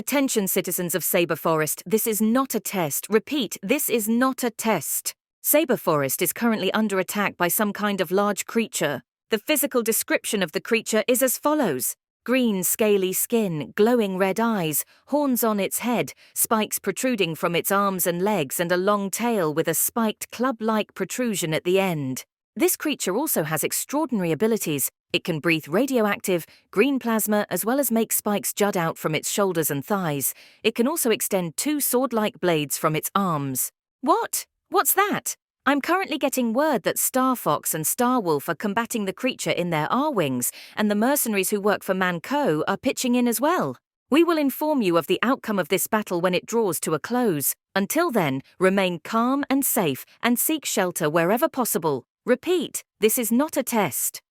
Attention, citizens of Sabre Forest, this is not a test. Repeat, this is not a test. Sabre Forest is currently under attack by some kind of large creature. The physical description of the creature is as follows. Green, scaly skin, glowing red eyes, horns on its head, spikes protruding from its arms and legs, and a long tail with a spiked club-like protrusion at the end. This creature also has extraordinary abilities. It can breathe radioactive, green plasma, as well as make spikes jut out from its shoulders and thighs. It can also extend 2 sword-like blades from its arms. What? What's that? I'm currently getting word that Star Fox and Star Wolf are combating the creature in their R-Wings, and the mercenaries who work for Manco are pitching in as well. We will inform you of the outcome of this battle when it draws to a close. Until then, remain calm and safe and seek shelter wherever possible. Repeat, this is not a test.